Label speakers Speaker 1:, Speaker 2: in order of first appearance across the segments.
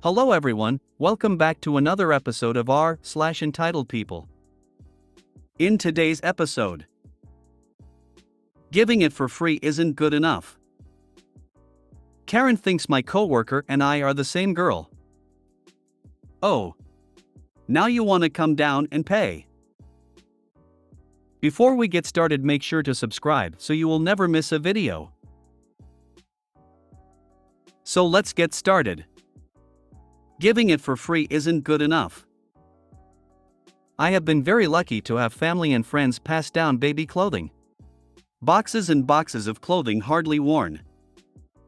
Speaker 1: Hello everyone, welcome back to another episode of r/entitled people. In today's episode, giving it for free isn't good enough. Karen thinks my coworker and I are the same girl. Oh. Now you want to come down and pay. Before we get started, make sure to subscribe so you will never miss a video. So let's get started. Giving it for free isn't good enough. I have been very lucky to have family and friends pass down baby clothing. Boxes and boxes of clothing hardly worn.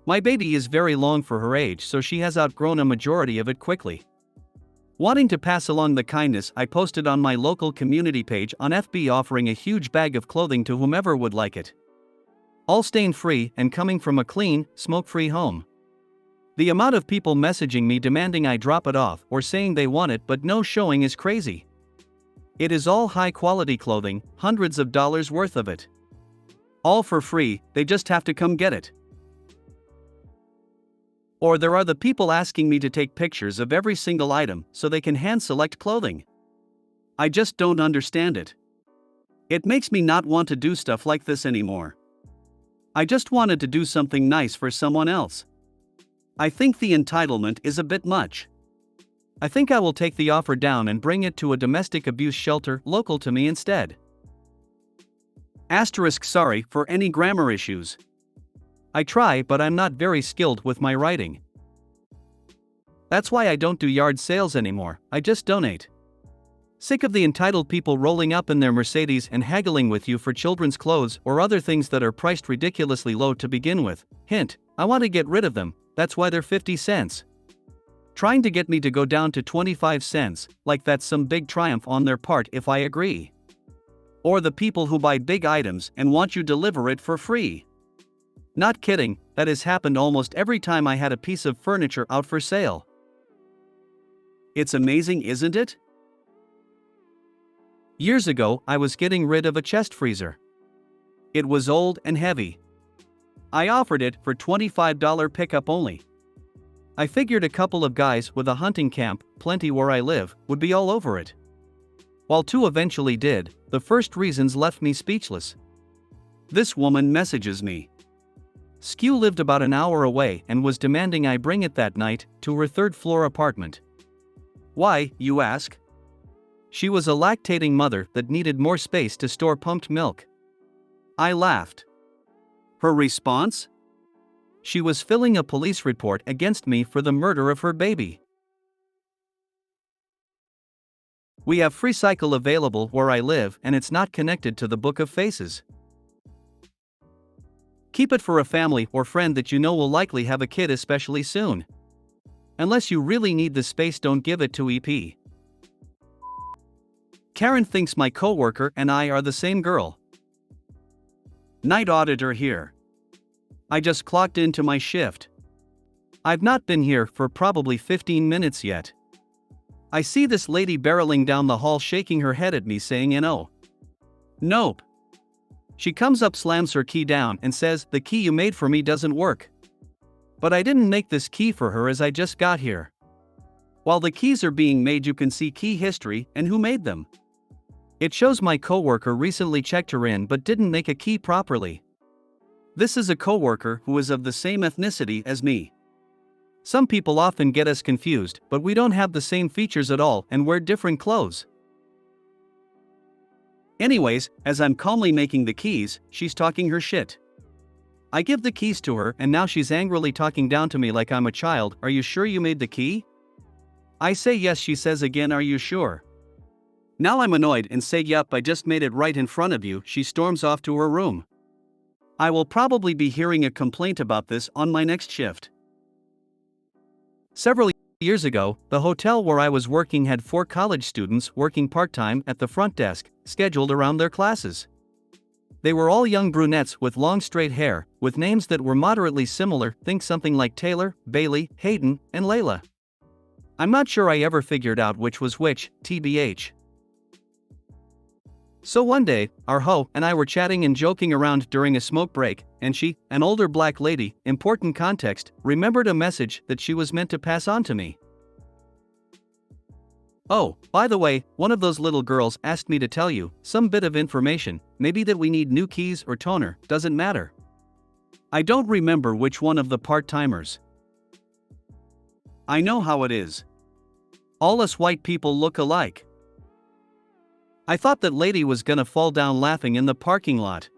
Speaker 1: My baby is very long for her age, so she has outgrown a majority of it quickly. Wanting to pass along the kindness, I posted on my local community page on FB offering a huge bag of clothing to whomever would like it. All stain-free and coming from a clean, smoke-free home. The amount of people messaging me demanding I drop it off or saying they want it but no showing is crazy. It is all high-quality clothing, hundreds of dollars worth of it. All for free, they just have to come get it. Or there are the people asking me to take pictures of every single item so they can hand-select clothing. I just don't understand it. It makes me not want to do stuff like this anymore. I just wanted to do something nice for someone else. I think the entitlement is a bit much. I think I will take the offer down and bring it to a domestic abuse shelter local to me instead. Sorry for any grammar issues. I try, but I'm not very skilled with my writing. That's why I don't do yard sales anymore, I just donate. Sick of the entitled people rolling up in their Mercedes and haggling with you for children's clothes or other things that are priced ridiculously low to begin with. Hint, I want to get rid of them, that's why they're 50 cents. Trying to get me to go down to 25 cents, like that's some big triumph on their part if I agree. Or the people who buy big items and want you to deliver it for free. Not kidding, that has happened almost every time I had a piece of furniture out for sale. It's amazing, isn't it? Years ago, I was getting rid of a chest freezer. It was old and heavy. I offered it for $25 pickup only. I figured a couple of guys with a hunting camp, plenty where I live, would be all over it. While two eventually did, the first reasons left me speechless. This woman messages me. Skew lived about an hour away and was demanding I bring it that night to her third-floor apartment. Why, you ask? She was a lactating mother that needed more space to store pumped milk. I laughed. Her response? She was filling a police report against me for the murder of her baby. We have free cycle available where I live and it's not connected to the Book of Faces. Keep it for a family or friend that you know will likely have a kid especially soon. Unless you really need the space, don't give it to EP. Karen thinks my coworker and I are the same girl. Night auditor here. I just clocked into my shift. I've not been here for probably 15 minutes yet. I see this lady barreling down the hall shaking her head at me saying no. Nope. She comes up, slams her key down and says, "The key you made for me doesn't work." But I didn't make this key for her as I just got here. While the keys are being made, you can see key history and who made them. It shows my coworker recently checked her in but didn't make a key properly. This is a coworker who is of the same ethnicity as me. Some people often get us confused, but we don't have the same features at all and wear different clothes. Anyways, as I'm calmly making the keys, she's talking her shit. I give the keys to her and now she's angrily talking down to me like I'm a child. "Are you sure you made the key?" I say yes. She says again, "Are you sure?" Now I'm annoyed and say, "Yup, I just made it right in front of you." She storms off to her room. I will probably be hearing a complaint about this on my next shift. Several years ago, the hotel where I was working had 4 college students working part-time at the front desk, scheduled around their classes. They were all young brunettes with long straight hair, with names that were moderately similar, think something like Taylor, Bailey, Hayden, and Layla. I'm not sure I ever figured out which was which, TBH. So one day, our hoe and I were chatting and joking around during a smoke break, and she, an older black lady, important context, remembered a message that she was meant to pass on to me. Oh, by the way, one of those little girls asked me to tell you some bit of information, maybe that we need new keys or toner, doesn't matter. I don't remember which one of the part-timers. I know how it is. All us white people look alike. I thought that lady was gonna fall down laughing in the parking lot.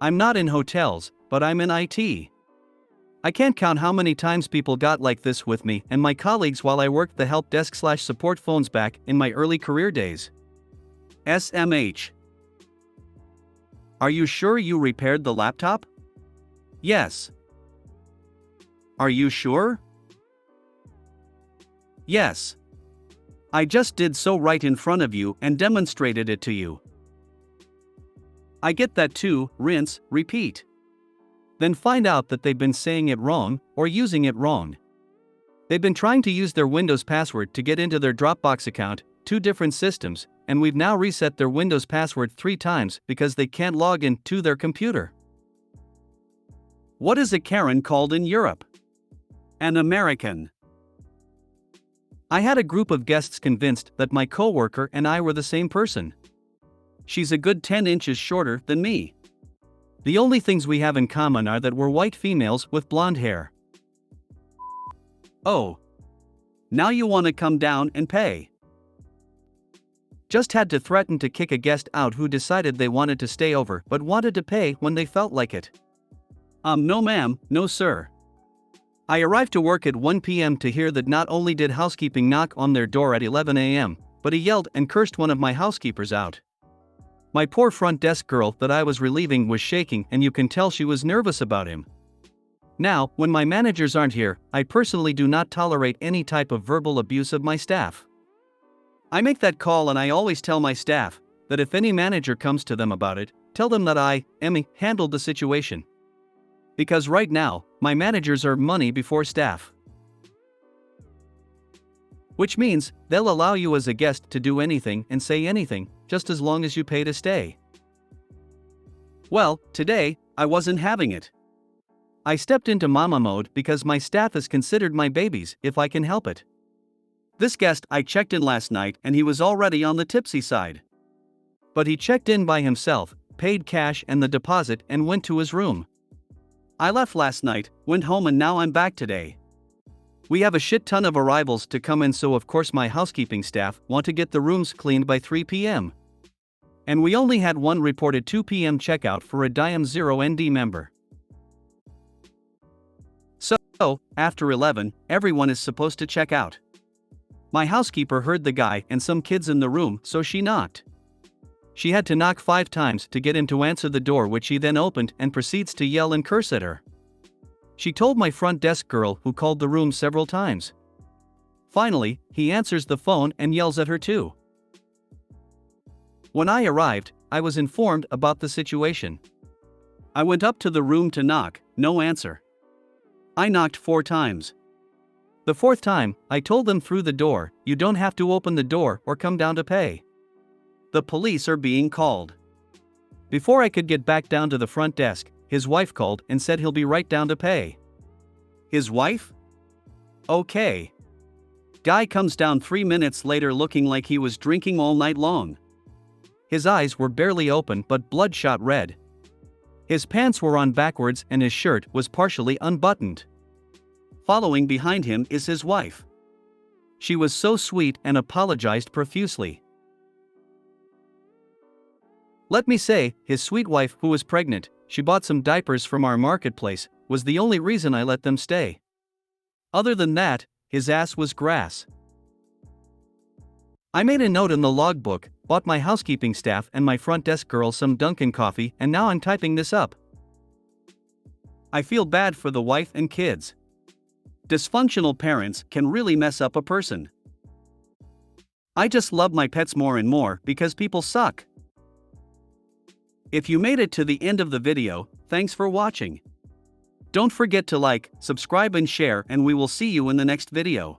Speaker 1: I'm not in hotels, but I'm in IT. I can't count how many times people got like this with me and my colleagues while I worked the help desk/support phones back in my early career days. SMH. Are you sure you repaired the laptop? Yes. Are you sure? Yes. I just did so right in front of you and demonstrated it to you. I get that too, rinse, repeat. Then find out that they've been saying it wrong, or using it wrong. They've been trying to use their Windows password to get into their Dropbox account, 2 different systems, and we've now reset their Windows password 3 times because they can't log in to their computer. What is a Karen called in Europe? An American. I had a group of guests convinced that my coworker and I were the same person. She's a good 10 inches shorter than me. The only things we have in common are that we're white females with blonde hair. Oh. Now you want to come down and pay. Just had to threaten to kick a guest out who decided they wanted to stay over but wanted to pay when they felt like it. No ma'am, no sir. I arrived to work at 1 p.m. to hear that not only did housekeeping knock on their door at 11 a.m., but he yelled and cursed one of my housekeepers out. My poor front desk girl that I was relieving was shaking and you can tell she was nervous about him. Now, when my managers aren't here, I personally do not tolerate any type of verbal abuse of my staff. I make that call and I always tell my staff that if any manager comes to them about it, tell them that I, Emmy, handled the situation. Because right now, my managers are money before staff. Which means, they'll allow you as a guest to do anything and say anything, just as long as you pay to stay. Well, today, I wasn't having it. I stepped into mama mode because my staff is considered my babies if I can help it. This guest I checked in last night and he was already on the tipsy side. But he checked in by himself, paid cash and the deposit and went to his room. I left last night, went home and now I'm back today. We have a shit ton of arrivals to come in, so of course my housekeeping staff want to get the rooms cleaned by 3 p.m. And we only had one reported 2 p.m. checkout for a Diam 0 ND member. So, after 11, everyone is supposed to check out. My housekeeper heard the guy and some kids in the room, so she knocked. She had to knock 5 times to get him to answer the door, which he then opened and proceeds to yell and curse at her. She told my front desk girl, who called the room several times. Finally, he answers the phone and yells at her too. When I arrived, I was informed about the situation. I went up to the room to knock, no answer. I knocked 4 times. The 4th time, I told them through the door, you don't have to open the door or come down to pay. The police are being called. Before I could get back down to the front desk, his wife called and said he'll be right down to pay. His wife? Okay. Guy comes down 3 minutes later looking like he was drinking all night long. His eyes were barely open but bloodshot red. His pants were on backwards and his shirt was partially unbuttoned. Following behind him is his wife. She was so sweet and apologized profusely. Let me say, his sweet wife, who was pregnant, she bought some diapers from our marketplace, was the only reason I let them stay. Other than that, his ass was grass. I made a note in the logbook, bought my housekeeping staff and my front desk girl some Dunkin' coffee, and now I'm typing this up. I feel bad for the wife and kids. Dysfunctional parents can really mess up a person. I just love my pets more and more because people suck. If you made it to the end of the video, thanks for watching. Don't forget to like, subscribe and share, and we will see you in the next video.